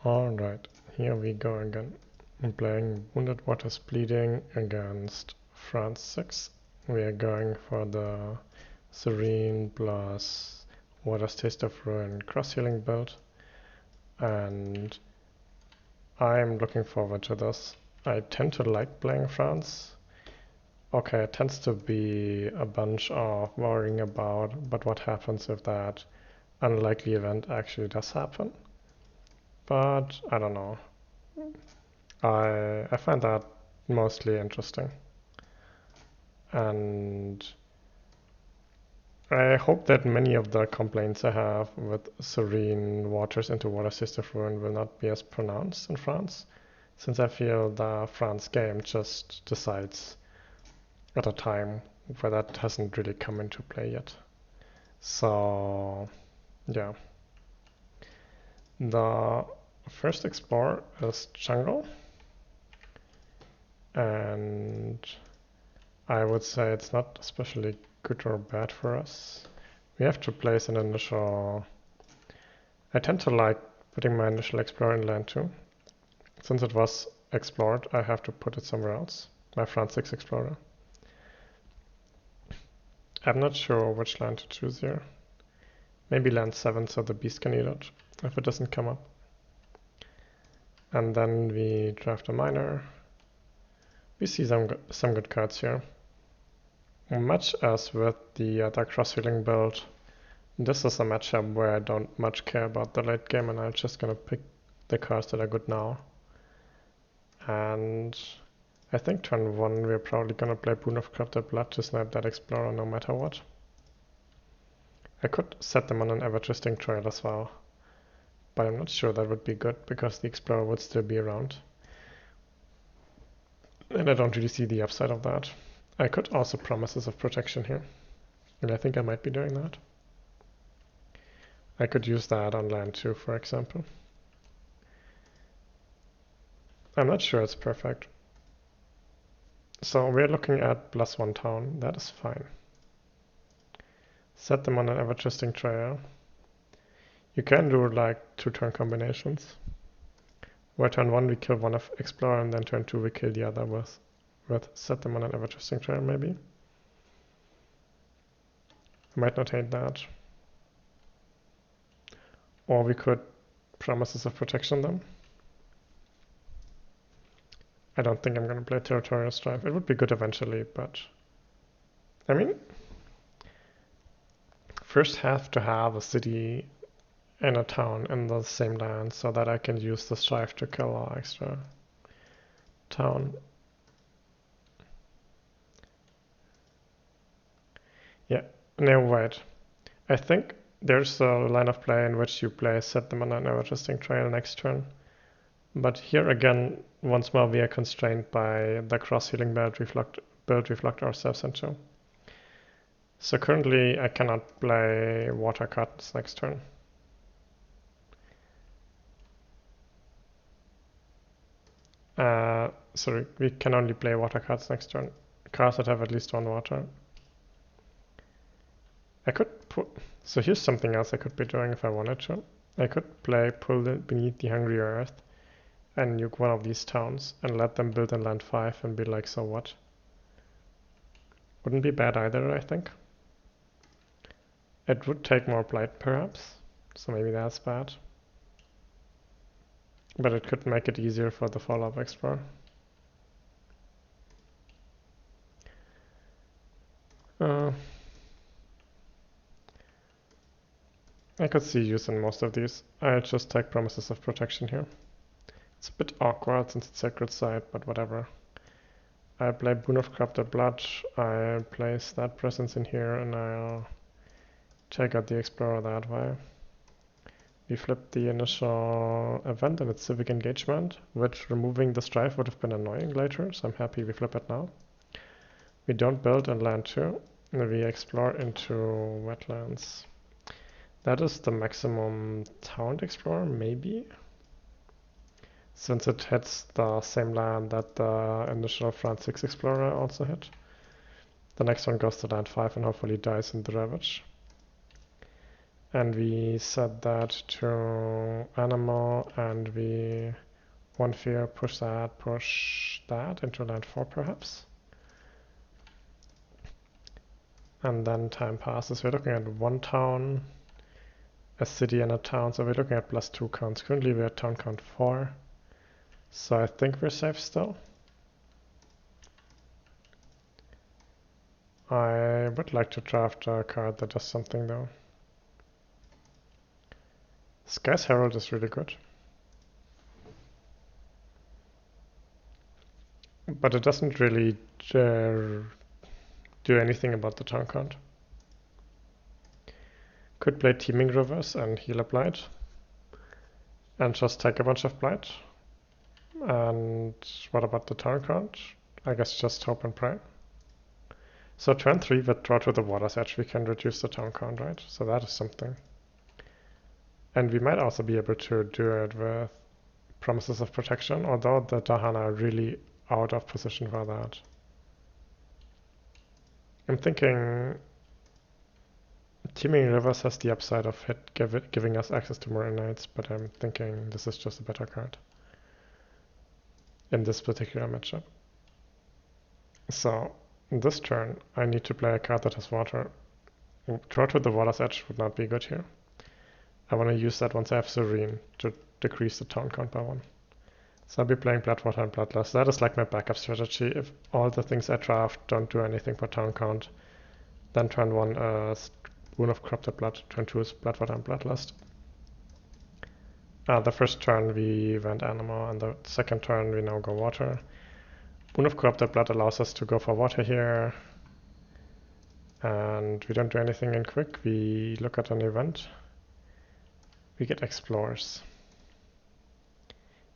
Alright, here we go again. I'm playing Wounded Waters Bleeding against France 6. We are going for the Serene plus Waters Taste of Ruin cross-healing build. And I'm looking forward to this. I tend to like playing France. Okay, it tends to be a bunch of worrying about, but what happens if that unlikely event actually does happen? But I don't know. I find that mostly interesting. And I hope that many of the complaints I have with Serene Waters into Water Taste of Ruin will not be as pronounced in France, since I feel the France game just decides at a time where that hasn't really come into play yet. So, yeah. The first explore is jungle, and I would say it's not especially good or bad for us. We have to place an initial... I tend to like putting my initial explorer in land 2. Since it was explored, I have to put it somewhere else. My France 6 explorer. I'm not sure which land to choose here. Maybe land 7 so the beast can eat it, if it doesn't come up. And then we draft a miner. We see some good cards here. Much as with the other cross-healing build, this is a matchup where I don't much care about the late game and I'm just gonna pick the cards that are good now. And I think turn 1 we're probably gonna play Boon of Corrupted Blood to snipe that explorer no matter what. I could set them on an ever-twisting trail as well, but I'm not sure that would be good because the explorer would still be around. And I don't really see the upside of that. I could also Promises of Protection here, and I think I might be doing that. I could use that on land 2, for example. I'm not sure it's perfect. So we're looking at +1 town, that is fine. Set them on an ever-twisting trail. You can do like 2 turn combinations, where turn 1 we kill one of Explorer and then turn 2 we kill the other with set them on an ever-twisting trail maybe. I might not hate that. Or we could Promises of Protection them. I don't think I'm going to play Territorial Strife. It would be good eventually, but... I mean... First have to have a city and a town in the same land so that I can use the Strife to kill our extra town. Yeah, no, wait. I think there's a line of play in which you play set them on an ever-twisting trail next turn. But here again, once more we are constrained by the cross-healing build we've locked ourselves into. So currently I cannot play water cards next turn. Sorry, we can only play water cards next turn. Cards that have at least 1 water. I could put... So here's something else I could be doing if I wanted to. I could play Pull Beneath the Hungry Earth and nuke one of these towns and let them build in land 5 and be like, so what? Wouldn't be bad either, I think. It would take more blight perhaps, so maybe that's bad. But it could make it easier for the follow-up explorer. I could see use in most of these. I'll just take Promises of Protection here. It's a bit awkward since it's Sacred Site, but whatever. I'll play Boon of Corrupted Blood, I'll place that presence in here, and I'll check out the Explorer that way. We flipped the initial event and its Civic Engagement, which removing the Strife would have been annoying later, so I'm happy we flip it now. We don't build in land 2, and we explore into wetlands. That is the maximum town explorer, maybe? Since it hits the same land that the initial France 6 explorer also hit. The next one goes to land 5 and hopefully dies in the Ravage. And we set that to animal, and we 1 fear, push that into land 4 perhaps. And then time passes. We're looking at 1 town, a city and a town, so we're looking at +2 counts. Currently we're at town count 4, so I think we're safe still. I would like to draft a card that does something though. Sky's Herald is really good. But it doesn't really do anything about the town count. Could play Teeming Rivers and heal a Blight. And just take a bunch of Blight. And what about the town count? I guess just hope and pray. So turn 3 with Draw to the Water's Edge, we can reduce the town count, right? So that is something. And we might also be able to do it with Promises of Protection, although the Dahana are really out of position for that. I'm thinking Teeming Rivers has the upside of giving us access to more Innites, but I'm thinking this is just a better card in this particular matchup. So this turn, I need to play a card that has water. Draw to the Water's Edge would not be good here. I want to use that once I have Serene to decrease the town count by 1. So I'll be playing Bloodwater and Bloodlust. That is like my backup strategy. If all the things I draft don't do anything for town count, then turn 1 is Wound of Corrupted Blood, turn 2 is Bloodwater and Bloodlust. The first turn we went Animal, and the second turn we now go Water. Wound of Corrupted Blood allows us to go for water here. And we don't do anything in quick. We look at an event. We get Explorers.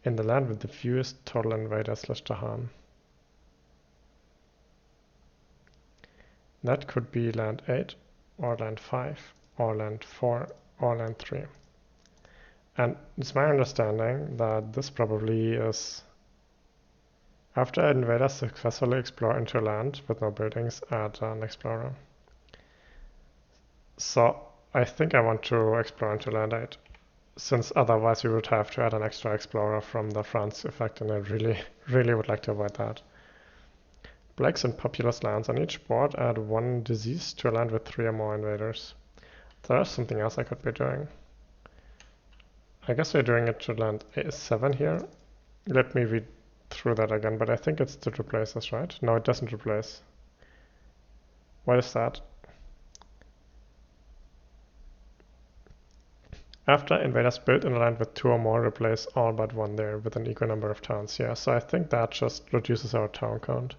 In the land with the fewest total invaders / Dahan. That could be land 8, or land 5, or land 4, or land 3. And it's my understanding that this probably is after invaders successfully explore into land with no buildings, add an explorer. So I think I want to explore into land 8, since otherwise we would have to add an extra explorer from the France effect, and I really would like to avoid that. Plagues and populous lands on each board add 1 disease to a land with 3 or more invaders. There's something else I could be doing. I guess we're doing it to land 7 here. Let me read through that again, but I think it's to replace this, right? No, it doesn't replace. What is that? After invaders build in a land with 2 or more, replace all but 1 there with an equal number of towns. Yeah, so I think that just reduces our town count.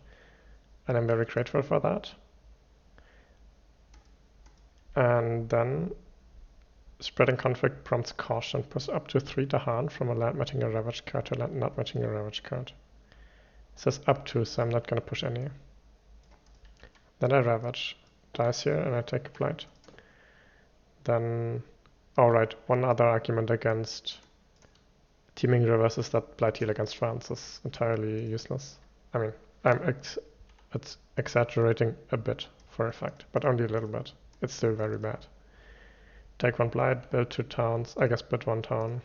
And I'm very grateful for that. And then Spreading Conflict prompts caution, puts up to 3 Dahan from a land matching a Ravage card to a land not matching a Ravage card. It says up to, so I'm not going to push any. Then I Ravage, dies here, and I take a Blight. Then, alright, one other argument against Teeming Rivers is that Blight heal against France is entirely useless. I mean, it's exaggerating a bit for effect, but only a little bit. It's still very bad. Take 1 Blight, build 2 towns, I guess build 1 town.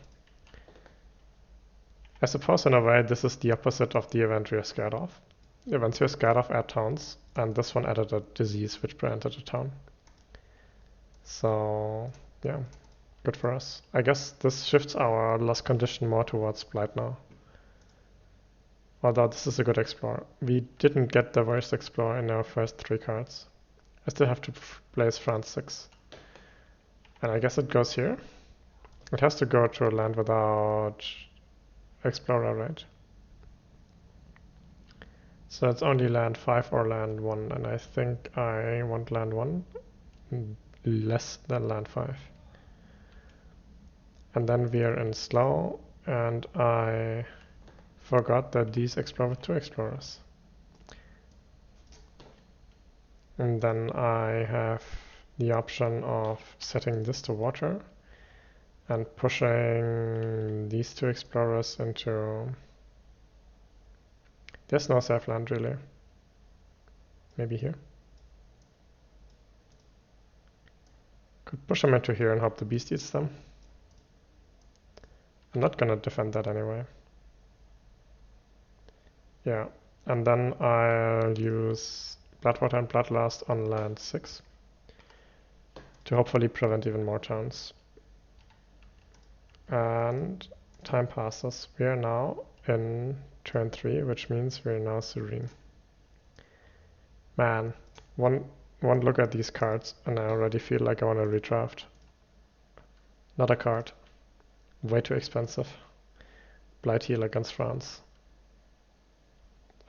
I suppose in a way this is the opposite of the event we are scared of. The events you're scared of add towns, and this one added a disease which prevented a town. So, yeah, good for us. I guess this shifts our loss condition more towards Blight now. Although this is a good explorer. We didn't get the worst explorer in our first 3 cards. I still have to place France 6. And I guess it goes here. It has to go to a land without explorer, right? So it's only land 5 or land 1, and I think I want land 1 less than land 5. And then we're in slow, and I forgot that these explore with 2 explorers. And then I have the option of setting this to water and pushing these 2 explorers into... There's no safe land really. Maybe here. Could push them into here and hope the beast eats them. I'm not gonna defend that anyway. Yeah, and then I'll use Bloodwater and Bloodlust on land 6 to hopefully prevent even more turns. And time passes. We are now in turn 3, which means we're now Serene. Man, one look at these cards and I already feel like I want to redraft. Not a card. Way too expensive. Blight Heal against France.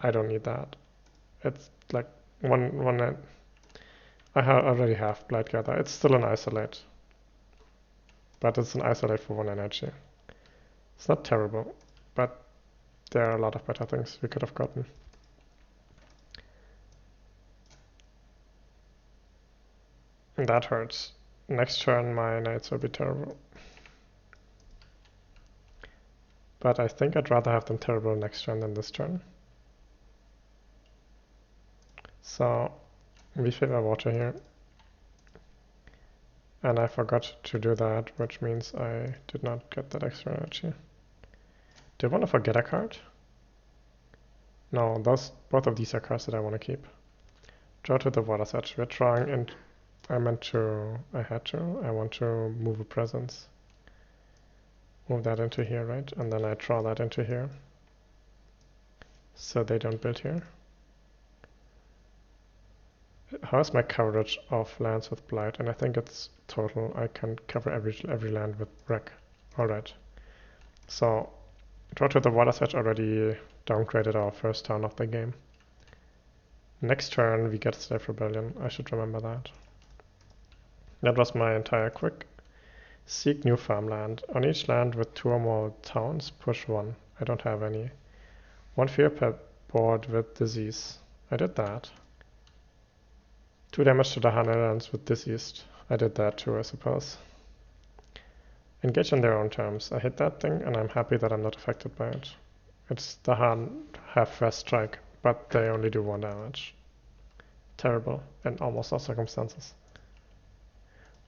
I don't need that. It's like one I already have Blight Gather. It's still an isolate. But it's an isolate for 1 energy. It's not terrible, but there are a lot of better things we could have gotten. And that hurts. Next turn my knights will be terrible. But I think I'd rather have them terrible next turn than this turn. So we favor water here. And I forgot to do that, which means I did not get that extra energy. Do I want to forget a card? No, both of these are cards that I want to keep. Draw to the Water's Edge. We're drawing and I want to move a presence. Move that into here, right? And then I draw that into here. So they don't build here. How is my coverage of lands with Blight? And I think it's total. I can cover every land with Wreck. Alright. So, draw to the Water's Edge already downgraded our first turn of the game. Next turn we get Slave Rebellion. I should remember that. That was my entire quick. Seek new farmland. On each land with 2 or more towns, push 1. I don't have any. 1 fear per board with disease. I did that. 2 damage to the Netherlands with diseased. I did that too, I suppose. Engage on their own terms. I hit that thing and I'm happy that I'm not affected by it. It's the Han have first strike, but they only do 1 damage. Terrible in almost all circumstances.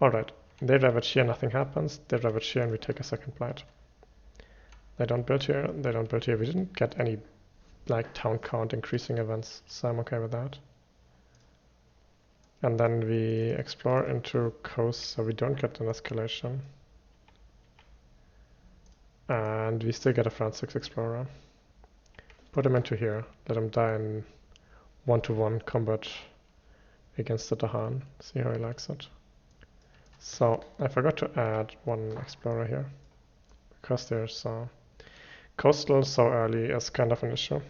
Alright, they ravage here, nothing happens. They ravage here and we take a second blight. They don't build here, they don't build here. We didn't get any like town count increasing events, so I'm okay with that. And then we explore into coast so we don't get an escalation. And we still get a France 6 explorer. Put him into here, let him die in 1-to-1 combat against the Dahan. See how he likes it. So I forgot to add 1 explorer here because there's coastal so early is kind of an issue.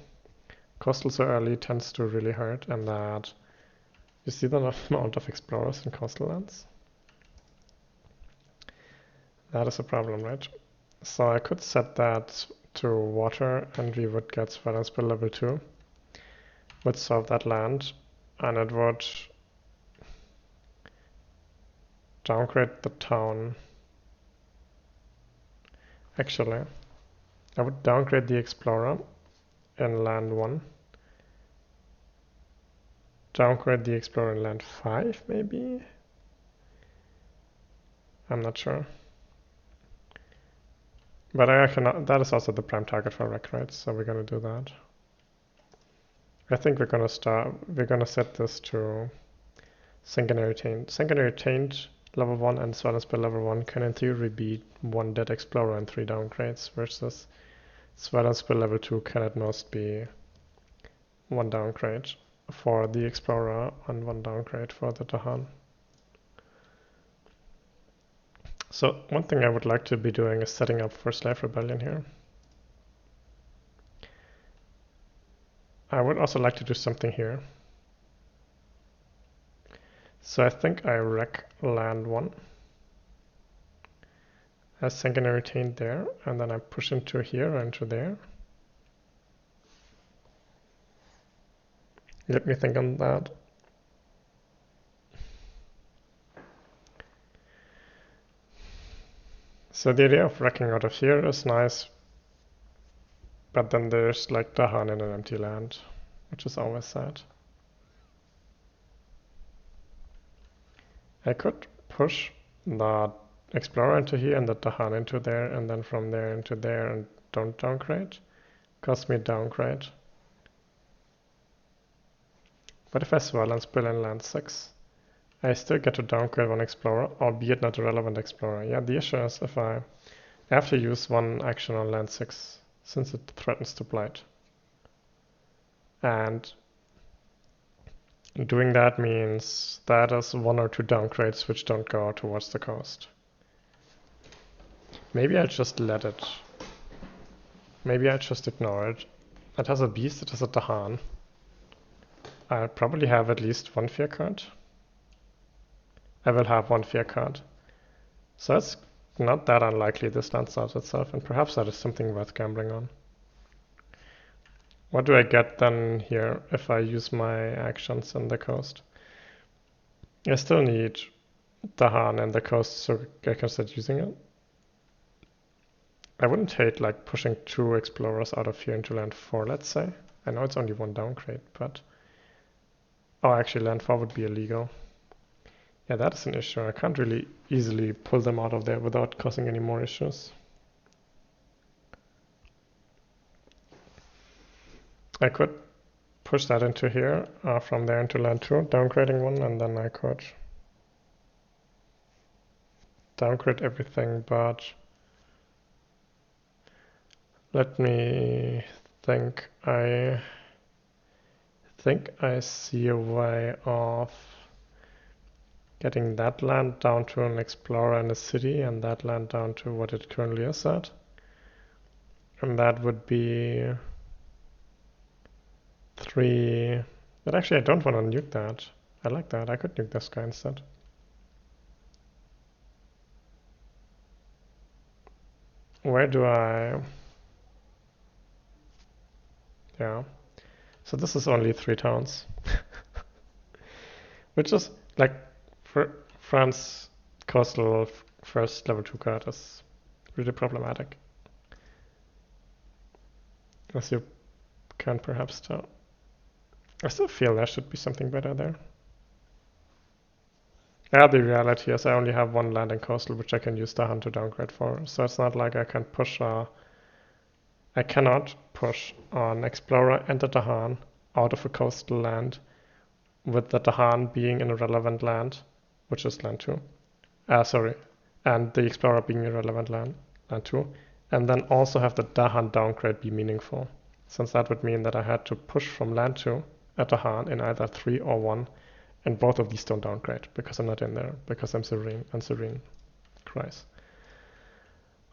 Coastal so early tends to really hurt, and that you see the amount of explorers in coastal lands. That is a problem, right? So I could set that to water and we would get Sweat and Spill level 2. Would solve that land and it would downgrade the town. Actually, I would downgrade the explorer in land 1. Downgrade the explorer in land 5, maybe? I'm not sure. But I cannot, that is also the prime target for Wreck, right? So we're gonna do that. I think we're gonna set this to Sanguinary Taint. Sanguinary Taint level 1 and Sweat and Spill level 1 can in theory be 1 dead explorer and 3 downgrades, versus Sweat and Spill level 2 can at most be 1 downgrade for the explorer and 1 downgrade for the Dahan. So one thing I would like to be doing is setting up for Slave Rebellion here. I would also like to do something here. So I think I wreck land 1. As Sanguinary Taint there, and then I push into here or into there. Let me think on that. So the idea of wrecking out of here is nice, but then there's like Dahan in an empty land, which is always sad. I could push the Explorer into here and the Dahan into there, and then from there into there, and don't downgrade. Cost me downgrade. What if I swell and spill in land 6? I still get to downgrade one Explorer, albeit not a relevant Explorer. Yeah, the issue is if I have to use one action on land 6, since it threatens to blight. And doing that means that is one or two downgrades which don't go towards the coast. Maybe I just let it. Maybe I just ignore it. It has a beast, it has a Dahan. I'll probably have at least one fear card. I will have one fear card. So it's not that unlikely this lands out itself, and perhaps that is something worth gambling on. What do I get then here if I use my actions in the coast? I still need Dahan and the coast so I can start using it. I wouldn't hate like pushing 2 Explorers out of here into land 4, let's say. I know it's only one downgrade, but... Oh, actually land 4 would be illegal. Yeah, that is an issue. I can't really easily pull them out of there without causing any more issues. I could push that into here, from there into land 2, downgrading one, and then I could downgrade everything, but let me think. I think I see a way of getting that land down to an Explorer and a city, and that land down to what it currently is at. And that would be 3. But actually I don't want to nuke that. I like that. I could nuke this guy instead. Where do I... Yeah. So this is only 3 towns. Which is, like, for France coastal first level 2 card is really problematic. As you can perhaps tell. I still feel there should be something better there. Yeah, the reality is I only have one land in coastal which I can use Dahan to downgrade for. So it's not like I can push I cannot push an Explorer and a Dahan out of a coastal land with the Dahan being in a relevant land, which is land 2. And the Explorer being a relevant land 2. And then also have the Dahan downgrade be meaningful, since that would mean that I had to push from land 2 at Dahan in either 3 or 1, and both of these don't downgrade because I'm not in there, because I'm Serene and Serene cries.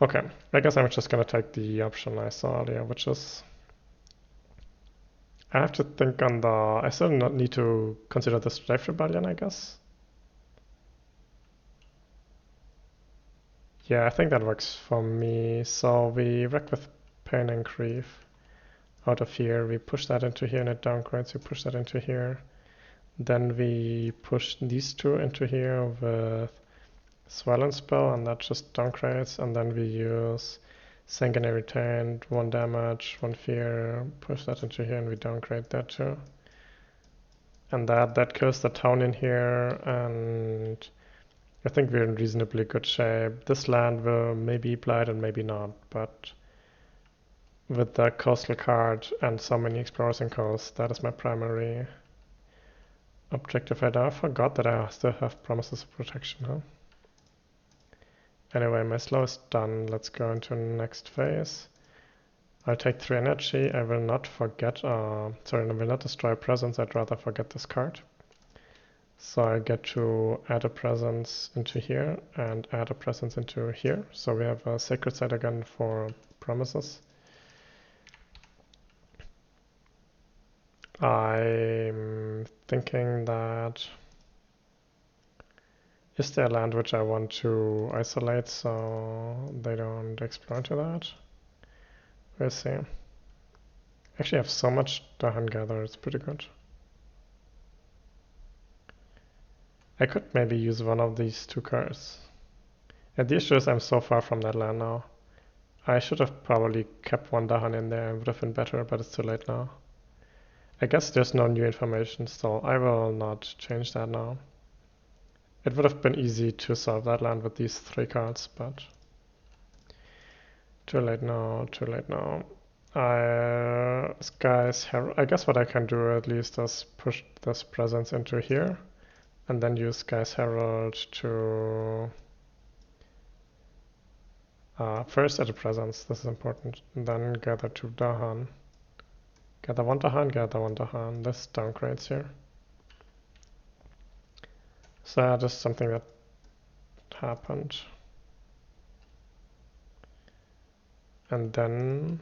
Okay, I guess I'm just gonna take the option I saw earlier, which is I have to think on the... I still not need to consider the Strife Rebellion, I guess. Yeah, I think that works for me. So we wreck with Pain and Grief out of here. We push that into here and it downgrades. We push that into here. Then we push these 2 into here with Swell and Spell, and that just downgrades. And then we use Sanguinary Taint, 1 damage, 1 fear, push that into here and we downgrade that too. And that kills the town in here, and I think we're in reasonably good shape. This land will maybe blight and maybe not, but with the coastal card and so many explorers in coast, that is my primary objective. I forgot that I still have promises of protection, huh? Anyway, my slow is done. Let's go into the next phase. I'll take 3 energy. I will not forget, I will not destroy presence. I'd rather forget this card. So I get to add a presence into here and add a presence into here. So we have a sacred site again for promises. I'm thinking that... Is there land which I want to isolate so they don't explore into that? We'll see. Actually, I have so much Dahan Gather, it's pretty good. I could maybe use one of these 2 cards. And the issue is I'm so far from that land now. I should have probably kept 1 Dahan in there, it would have been better, but it's too late now. I guess there's no new information, so I will not change that now. It would have been easy to solve that land with these 3 cards, but too late now, too late now. Sky's Herald. I guess what I can do at least is push this presence into here, and then use Sky's Herald to first add a presence, this is important, and then gather 2 Dahan. Gather 1 Dahan, gather 1 Dahan. This downgrades here. So that is something that happened. And then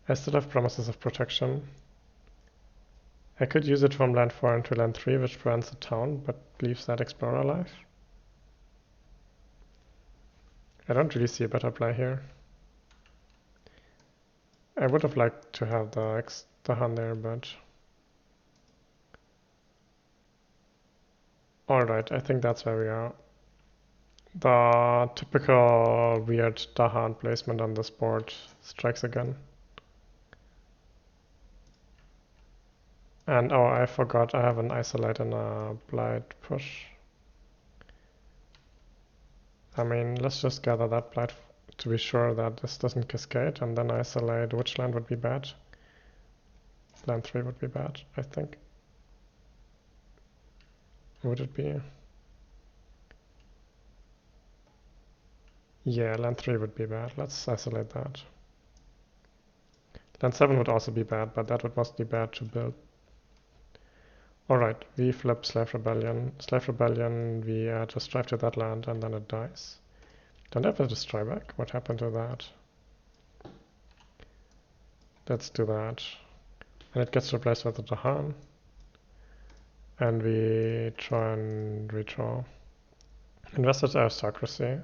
I still have promises of protection. I could use it from land 4 into land 3, which prevents the town, but leaves that explorer alive. I don't really see a better play here. I would have liked to have the Han there, but... Alright, I think that's where we are. The typical weird Dahan placement on this board strikes again. And oh, I forgot I have an isolate and a blight push. I mean, let's just gather that blight to be sure that this doesn't cascade, and then isolate. Which land would be bad? Land 3 would be bad, I think. Would it be? Yeah, land 3 would be bad. Let's isolate that. Land 7 would also be bad, but that would mostly be bad to build. Alright, we flip Slave Rebellion. Slave Rebellion, we add a strive to that land, and then it dies. Don't have a destroy back. What happened to that? Let's do that. And it gets replaced with a Dahan. And we try and redraw. Invested Aristocracy.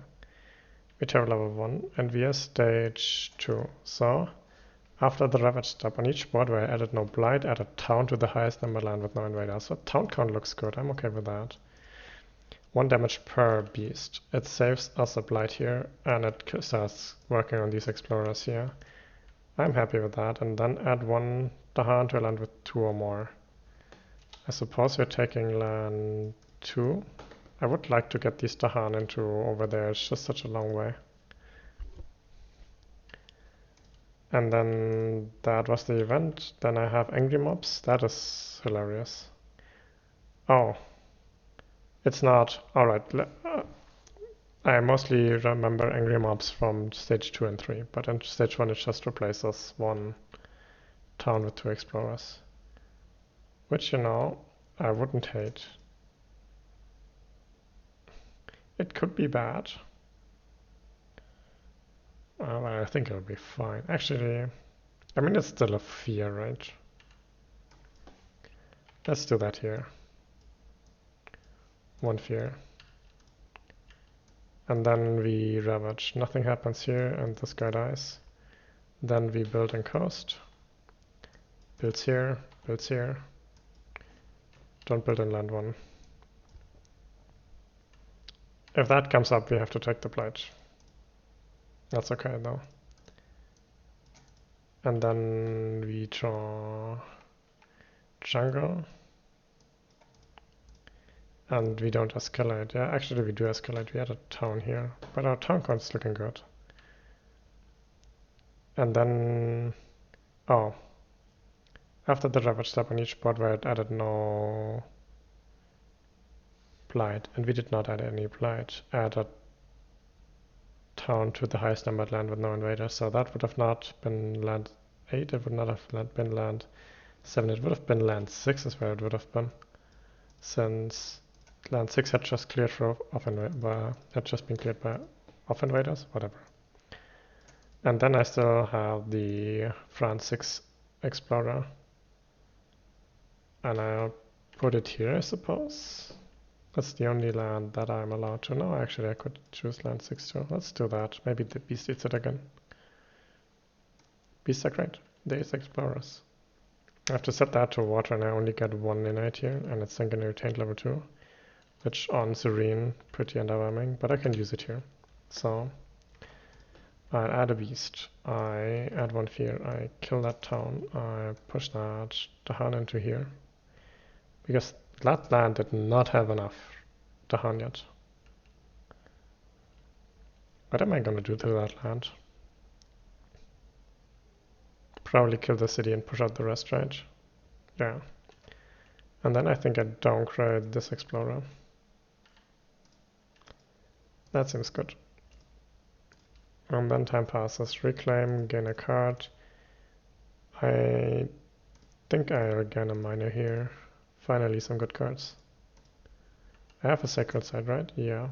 We terror level 1, and we are stage 2. So, after the Ravage step, on each board where I added no blight, add a town to the highest number land with no invaders. So town count looks good, I'm okay with that. 1 damage per beast. It saves us a blight here, and it starts working on these explorers here. I'm happy with that, and then add 1 Dahan to a land with 2 or more. I suppose we're taking land 2. I would like to get these Dahan into over there, it's just such a long way. And then that was the event. Then I have Angry Mobs. That is hilarious. Oh. It's not. Alright. I mostly remember Angry Mobs from stage 2 and 3, but in stage 1 it just replaces 1 town with 2 explorers. Which, you know, I wouldn't hate. It could be bad. I think it'll be fine. Actually, I mean, it's still a fear, right? Let's do that here. 1 fear. And then we ravage. Nothing happens here, and this guy dies. Then we build and coast. Builds here, builds here. Don't build in land 1. If that comes up, we have to take the pledge. That's okay though. And then we draw jungle. And we don't escalate. Yeah, actually we do escalate. We had a town here, but our town count's looking good. And then, oh, after the ravage step on each board where it added no blight, and we did not add any blight, add a town to the highest numbered land with no invaders. So that would have not been land 8, it would not have been land 7, it would have been land 6 is where it would have been. Since land 6 had just cleared had just been cleared by off invaders, whatever. And then I still have the France 6 explorer. And I'll put it here, I suppose. That's the only land that I'm allowed to. No, actually I could choose land 6 too. Let's do that. Maybe the beast eats it again. Beasts are great. They're explorers. I have to set that to water and I only get 1 innate here, and it's then going to retain level 2. Which on Serene, pretty underwhelming, but I can use it here. So I'll add a beast. I add 1 fear. I kill that town. I push that Dahan into here. Because That land did not have enough Dahan yet. What am I gonna do to that land? Probably kill the city and push out the rest, right? Yeah. And then I think I downgrade this explorer. That seems good. And then time passes. Reclaim, gain a card. I think I'll gain a miner here. Finally some good cards. I have a sacred side, right? Yeah.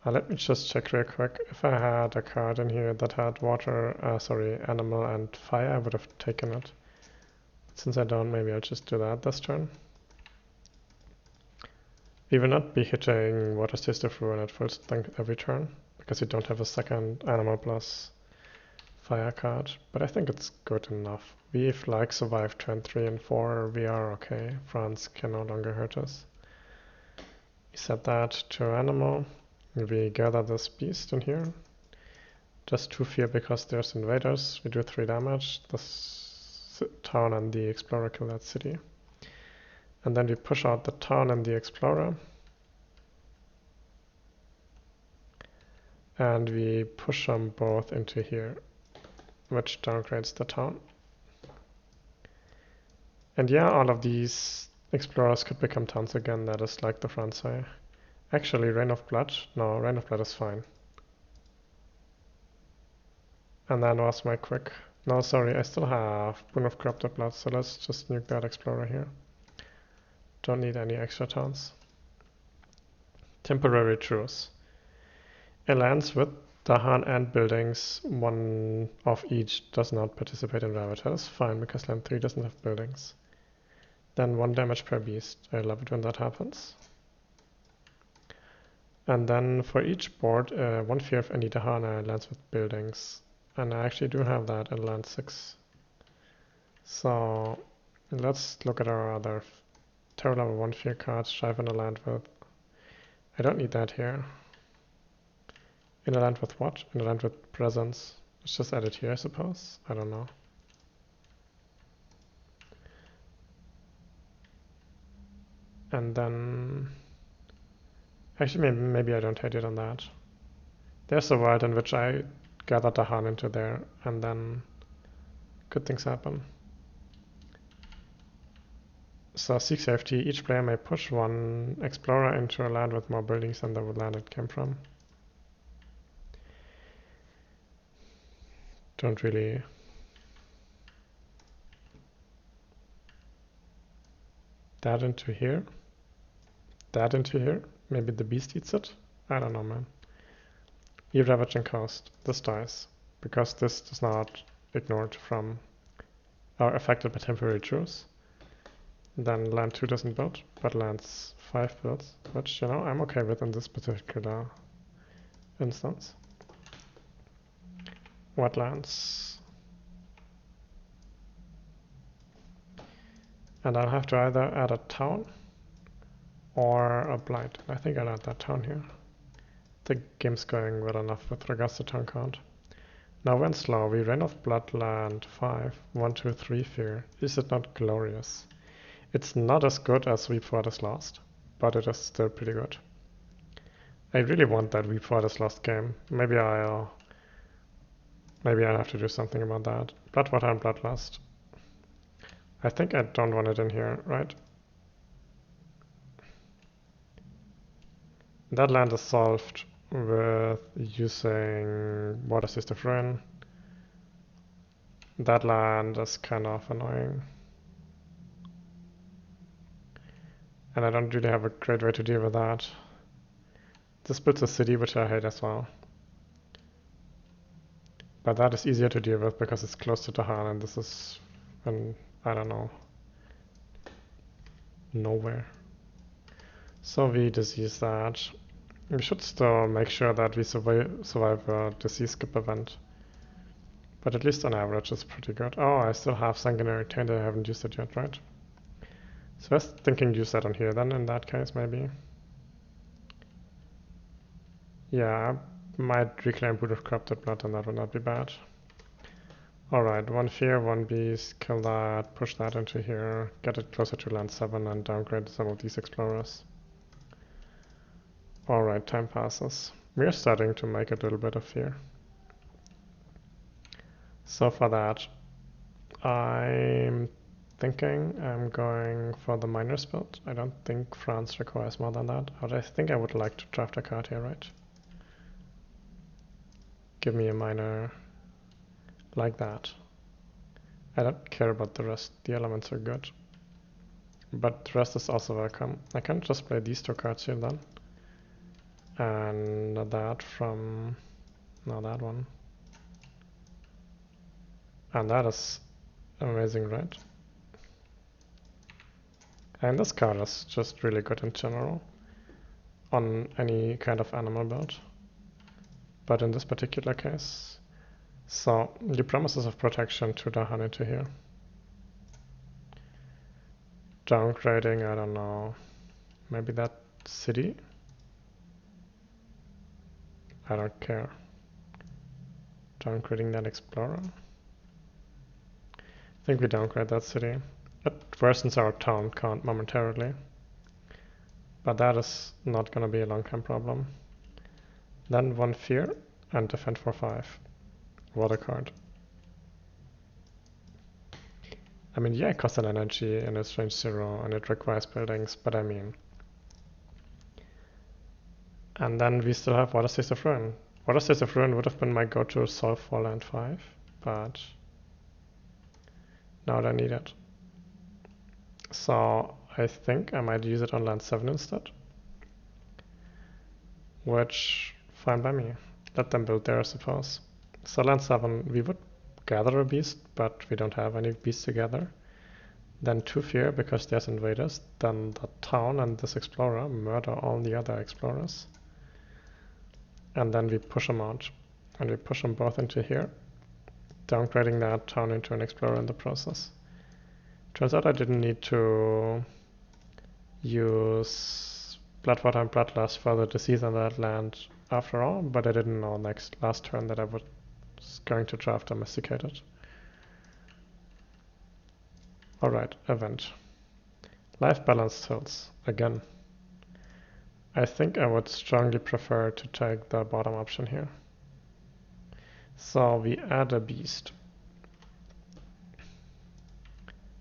Let me just check real quick. If I had a card in here that had water, animal and fire, I would have taken it. Since I don't, maybe I'll just do that this turn. We will not be hitting Water Taste of Ruin at full strength every turn, because you don't have a second animal plus fire card, but I think it's good enough. We've survived turn 3 and 4, we are okay. France can no longer hurt us. We set that to animal. We gather this beast in here. Just 2 fear because there's invaders. We do 3 damage. This town and the explorer kill that city. And then we push out the town and the explorer. And we push them both into here, which downgrades the town. And yeah, all of these explorers could become towns again. That is like the Francais. Actually, Rain of Blood? No, Rain of Blood is fine. And that was my quick. No, sorry, I still have Boon of Corrupted Blood, so let's just nuke that explorer here. Don't need any extra towns. Temporary truce. It lands with Dahan and buildings. One of each does not participate in Ravage. That is fine, because land 3 doesn't have buildings. Then 1 damage per beast. I love it when that happens. And then for each board, 1 fear of any Dahana lands with buildings. And I actually do have that in land 6. So let's look at our other terror level 1 fear cards. Strive in a land with. I don't need that here. In a land with what? In a land with presence. Let's just add it here, I suppose. I don't know. And then actually, maybe I don't hate it on that. There's a world in which I gather Dahan into there, and then good things happen. So seek safety. Each player may push 1 explorer into a land with more buildings than the land it came from. Don't really. That into here. That into here. Maybe the beast eats it. I don't know, man. You ravage and coast. This dies. Because this is not ignored from or affected by temporary truce. Then land 2 doesn't build, but lands 5 builds, which, you know, I'm okay with in this particular instance. What lands? And I'll have to either add a town or a blight. I think I'll add that town here. The game's going well enough with regards to town count. Now when slow, we Rain of Blood land 5, 1, 2, 3 fear. Is it not glorious? It's not as good as Weep for This Lost, but it is still pretty good. I really want that Weep for This Lost game. Maybe I'll have to do something about that. Bloodwater and Bloodlust. I think I don't want it in here, right? That land is solved with using Water Taste of Ruin. That land is kind of annoying. And I don't really have a great way to deal with that. This builds a city, which I hate as well. But that is easier to deal with because it's close to Dahan, and this is, I don't know, nowhere. So we disease that. We should still make sure that we survive a disease skip event. But at least on average it's pretty good. Oh, I still have Sanguinary Taint, I haven't used it yet, right? So I was thinking use that on here then, in that case, maybe. Yeah, I might reclaim Boot of Corrupted Blood and that would not be bad. Alright, one fear, one beast, kill that, push that into here, get it closer to land 7 and downgrade some of these explorers. Alright, time passes. We're starting to make a little bit of fear. So for that, I'm thinking I'm going for the miners build. I don't think France requires more than that. But I think I would like to draft a card here, right? Give me a miner like that. I don't care about the rest. The elements are good. But the rest is also welcome. I can just play these two cards here then. And that from... no, that one. And that is amazing, right? And this card is just really good in general on any kind of animal build. But in this particular case, so the promises of protection to Dahan into here. Downgrading, I don't know, maybe that city? I don't care. Downgrading that explorer? I think we downgrade that city. It worsens our town count momentarily. But that is not gonna be a long-term problem. Then one fear and defend for 5. Water card. I mean, yeah, it costs an energy and it's range 0 and it requires buildings, but I mean... And then we still have Water States of Ruin. Water States of Ruin would have been my go-to solve for land 5, but... now I don't need it. So I think I might use it on land 7 instead. Which, fine by me. Let them build there, I suppose. So land 7, we would gather a beast, but we don't have any beasts together. Then 2 fear, because there's invaders. Then the town and this explorer murder all the other explorers. And then we push them out. And we push them both into here, downgrading that town into an explorer in the process. Turns out I didn't need to use Bloodwater and Bloodlust for the disease on that land after all, but I didn't know last turn that I was going to draft Domesticated. Alright, event. Life balance tilts, again. I think I would strongly prefer to take the bottom option here. So we add a beast.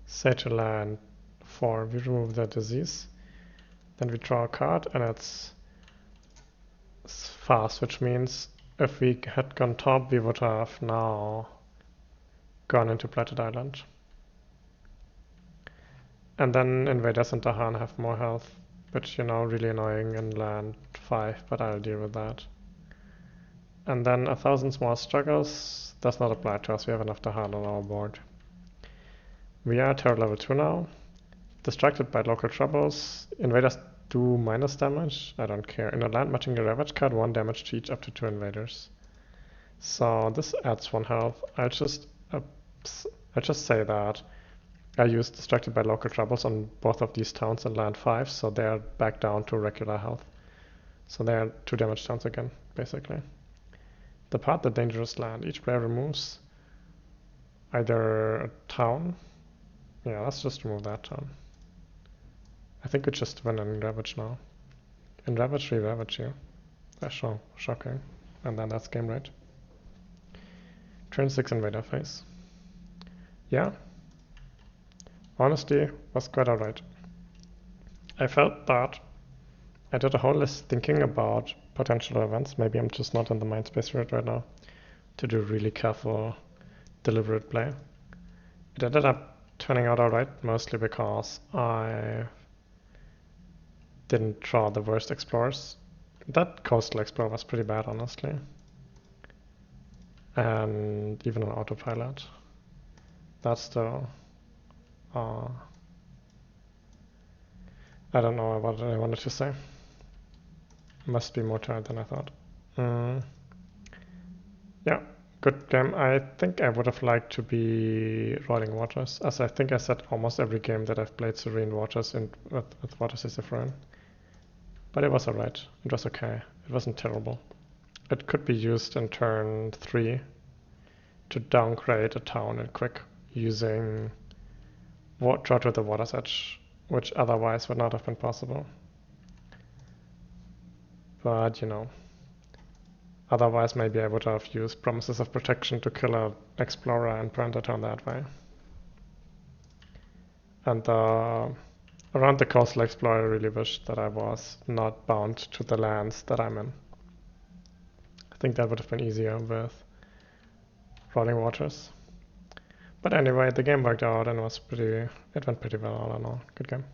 Say to land 4, we remove the disease. Then we draw a card and it's fast, which means if we had gone top, we would have now gone into Blighted Island. And then Invaders and Dahan have more health, which, you know, really annoying in land 5, but I'll deal with that. And then 1,000 small struggles does not apply to us, we have enough Dahan on our board. We are terror level 2 now. Distracted by local troubles. Invaders do minus damage. I don't care. In a land matching a Ravage card, 1 damage to each up to 2 invaders. So this adds 1 health. I'll just say that I used Distracted by local troubles on both of these towns in land 5, so they're back down to regular health. So they're 2 damage towns again, basically. Depart the dangerous land. Each player removes either a town. Yeah, let's just remove that town. I think we just win in Ravage now. In Ravage, we Ravage here. That's shocking. And then that's game right. Turn 6 invader phase. Yeah. Honestly, was quite alright. I felt that I did a whole list thinking about potential events. Maybe I'm just not in the mind space for it right now to do really careful, deliberate play. It ended up turning out alright, mostly because I didn't draw the worst explorers. That coastal explorer was pretty bad, honestly. And even on autopilot. That's still... I don't know what I wanted to say. Must be more tired than I thought. Yeah, good game. I think I would have liked to be Roiling Waters, as I think I said almost every game that I've played Serene Waters with Water States of Ruin. But it was alright. It was okay. It wasn't terrible. It could be used in turn 3 to downgrade a town in quick using drought with the water's edge, which otherwise would not have been possible. But, you know, otherwise maybe I would have used Promises of Protection to kill an Explorer and burn the town that way. And around the coastal Explorer, I really wish that I was not bound to the lands that I'm in. I think that would have been easier with Rolling Waters. But anyway, the game worked out and it went pretty well all in all. Good game.